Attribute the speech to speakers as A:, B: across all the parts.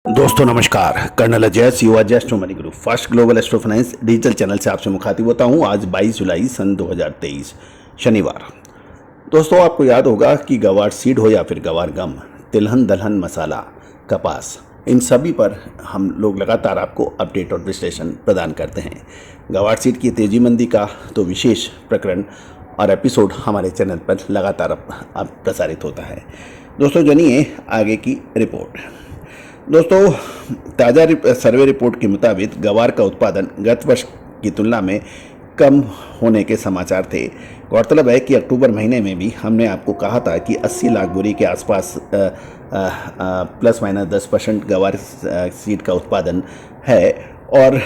A: दोस्तों नमस्कार। कर्नल अजय युवा astro money group first global astro finance digital channel से आपसे मुखातिब होता हूं। आज 22 जुलाई सन 2023 शनिवार। दोस्तों आपको याद होगा कि गवार सीड हो या फिर गवार गम, तिलहन दलहन मसाला, कपास, इन सभी पर हम लोग लगातार आपको अपडेट और विश्लेषण प्रदान करते हैं। गवार सीड की तेजी मंदी का तो विशेष प्रकरण और एपिसोड हमारे चैनल पर लगातार अब प्रसारित होता है। दोस्तों जानिए आगे की रिपोर्ट। दोस्तों ताज़ा सर्वे रिपोर्ट के मुताबिक गवार का उत्पादन गत वर्ष की तुलना में कम होने के समाचार थे। गौरतलब है कि अक्टूबर महीने में भी हमने आपको कहा था कि 80 लाख बोरी के आसपास प्लस माइनस 10% गवार सीड का उत्पादन है और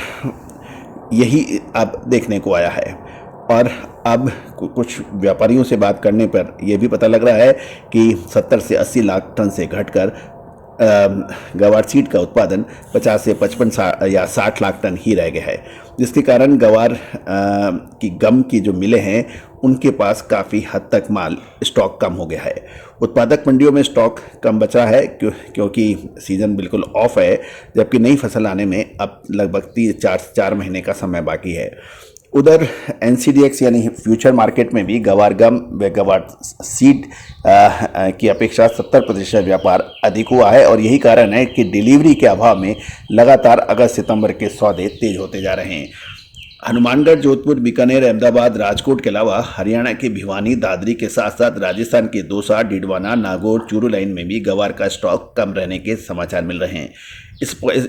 A: यही अब देखने को आया है। और अब कुछ व्यापारियों से बात करने पर यह भी पता लग रहा है कि 70 से 80 लाख टन से घटकर गवार सीड का उत्पादन 50 से 55 या 60 लाख टन ही रह गया है, जिसके कारण गवार की गम की जो मिलें हैं उनके पास काफ़ी हद तक माल स्टॉक कम हो गया है। उत्पादक मंडियों में स्टॉक कम बचा है क्योंकि सीज़न बिल्कुल ऑफ है, जबकि नई फसल आने में अब लगभग 4 महीने का समय बाकी है। उधर NCDX यानी फ्यूचर मार्केट में भी गवार गम व गवार सीड की अपेक्षा 70% व्यापार अधिक हुआ है और यही कारण है कि डिलीवरी के अभाव में लगातार अगस्त सितंबर के सौदे तेज होते जा रहे हैं। हनुमानगढ़, जोधपुर, बीकानेर, अहमदाबाद, राजकोट के अलावा हरियाणा के भिवानी, दादरी के साथ साथ राजस्थान के दौसा, डिडवाना, नागौर, चूरू लाइन में भी गवार का स्टॉक कम रहने के समाचार मिल रहे हैं।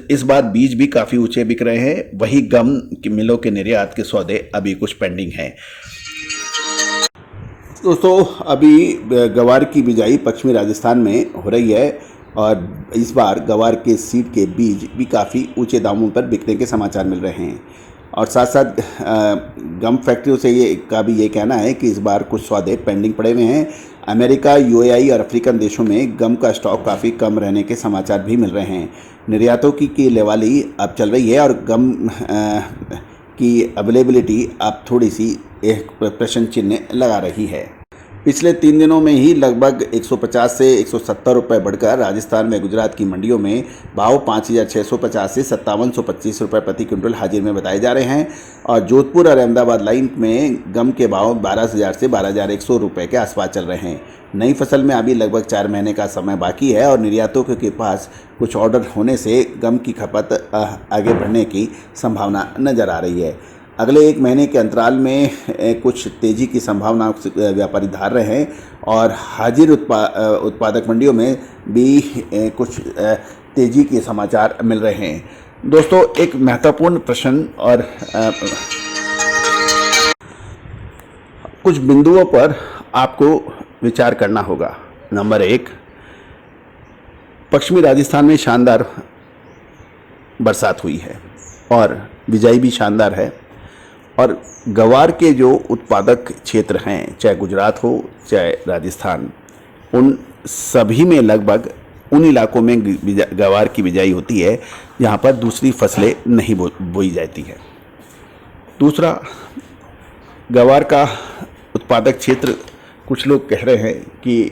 A: इस बार बीज भी काफ़ी ऊंचे बिक रहे हैं। वही गम की मिलों के निर्यात के सौदे अभी कुछ पेंडिंग हैं। दोस्तों अभी गवार की बिजाई पश्चिमी राजस्थान में हो रही है और इस बार गवार के सीड के बीज भी काफ़ी ऊंचे दामों पर बिकने के समाचार मिल रहे हैं और साथ साथ गम फैक्ट्रियों से ये कहना है कि इस बार कुछ सौदे पेंडिंग पड़े हुए हैं। अमेरिका, UAE और अफ्रीकन देशों में गम का स्टॉक काफ़ी कम रहने के समाचार भी मिल रहे हैं। निर्यातों की लेवाली अब चल रही है और गम की अवेलेबिलिटी अब थोड़ी सी एक प्रश्न चिन्ह लगा रही है। पिछले 3 दिनों में ही लगभग 150 से 170 रुपये बढ़कर राजस्थान व गुजरात की मंडियों में भाव 5,650 से 5,725 रुपये प्रति क्विंटल हाजिर में बताए जा रहे हैं और जोधपुर और अहमदाबाद लाइन में गम के भाव 12,000 से 12,100 रुपये के आसपास चल रहे हैं। नई फसल में अभी लगभग 4 महीने का समय बाकी है और निर्यातकों के पास कुछ ऑर्डर होने से गम की खपत आगे बढ़ने की संभावना नज़र आ रही है। अगले 1 महीने के अंतराल में कुछ तेज़ी की संभावना व्यापारी धार रहे हैं और हाजिर उत्पादक मंडियों में भी कुछ तेज़ी के समाचार मिल रहे हैं। दोस्तों एक महत्वपूर्ण प्रश्न और कुछ बिंदुओं पर आपको विचार करना होगा। नंबर 1, पश्चिमी राजस्थान में शानदार बरसात हुई है और बिजाई भी शानदार है और गवार के जो उत्पादक क्षेत्र हैं, चाहे गुजरात हो चाहे राजस्थान, उन सभी में लगभग उन इलाकों में गवार की बिजाई होती है जहाँ पर दूसरी फसलें नहीं बोई जाती है। दूसरा, गवार का उत्पादक क्षेत्र कुछ लोग कह रहे हैं कि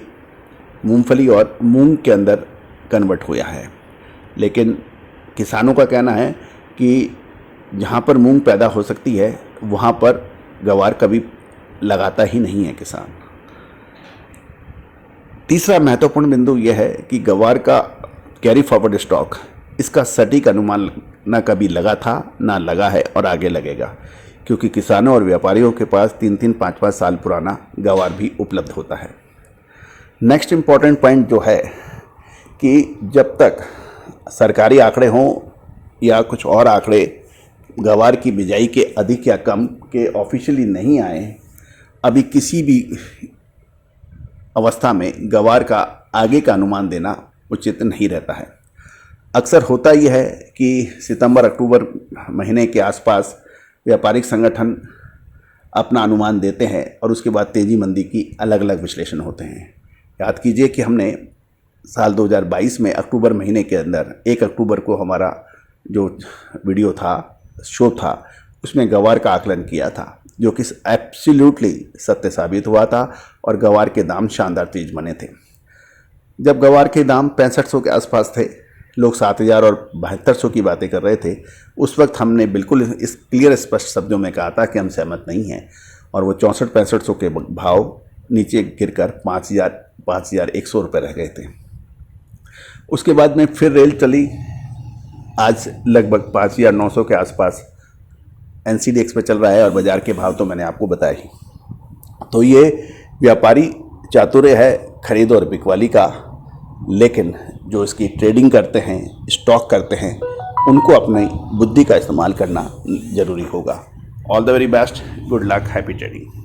A: मूंगफली और मूंग के अंदर कन्वर्ट हुआ है, लेकिन किसानों का कहना है कि जहाँ पर मूंग पैदा हो सकती है वहाँ पर गवार कभी लगाता ही नहीं है किसान। तीसरा महत्वपूर्ण बिंदु यह है कि गवार का कैरी फॉरवर्ड स्टॉक, इसका सटीक अनुमान न कभी लगा था ना लगा है और आगे लगेगा, क्योंकि किसानों और व्यापारियों के पास 3-3, 5-5 साल पुराना गवार भी उपलब्ध होता है। नेक्स्ट इम्पॉर्टेंट पॉइंट जो है कि जब तक सरकारी आंकड़े हों या कुछ और आंकड़े गवार की बिजाई के अधिक या कम के ऑफिशियली नहीं आए, अभी किसी भी अवस्था में गवार का आगे का अनुमान देना उचित नहीं रहता है। अक्सर होता यह है कि सितंबर-अक्टूबर महीने के आसपास व्यापारिक संगठन अपना अनुमान देते हैं और उसके बाद तेज़ी मंदी की अलग अलग विश्लेषण होते हैं। याद कीजिए कि हमने साल 2022 में अक्टूबर महीने के अंदर 1 अक्टूबर को हमारा जो वीडियो था, शो था, उसमें गवार का आकलन किया था, जो कि एब्सोल्युटली सत्य साबित हुआ था और गवार के दाम शानदार तेज बने थे। जब गवार के दाम 6500 के आसपास थे लोग 7,000 और 7200 की बातें कर रहे थे, उस वक्त हमने बिल्कुल इस क्लियर स्पष्ट शब्दों में कहा था कि हम सहमत नहीं हैं, और वो 64-6500 के भाव नीचे गिरकर 5,100 रुपये रह गए थे। उसके बाद में फिर रेल चली, आज लगभग 5,900 के आसपास NCDX पे चल रहा है, और बाज़ार के भाव तो मैंने आपको बताए ही। तो ये व्यापारी चातुर्य है खरीद और बिकवाली का, लेकिन जो इसकी ट्रेडिंग करते हैं, स्टॉक करते हैं, उनको अपनी बुद्धि का इस्तेमाल करना ज़रूरी होगा। All the very best, good luck, happy trading.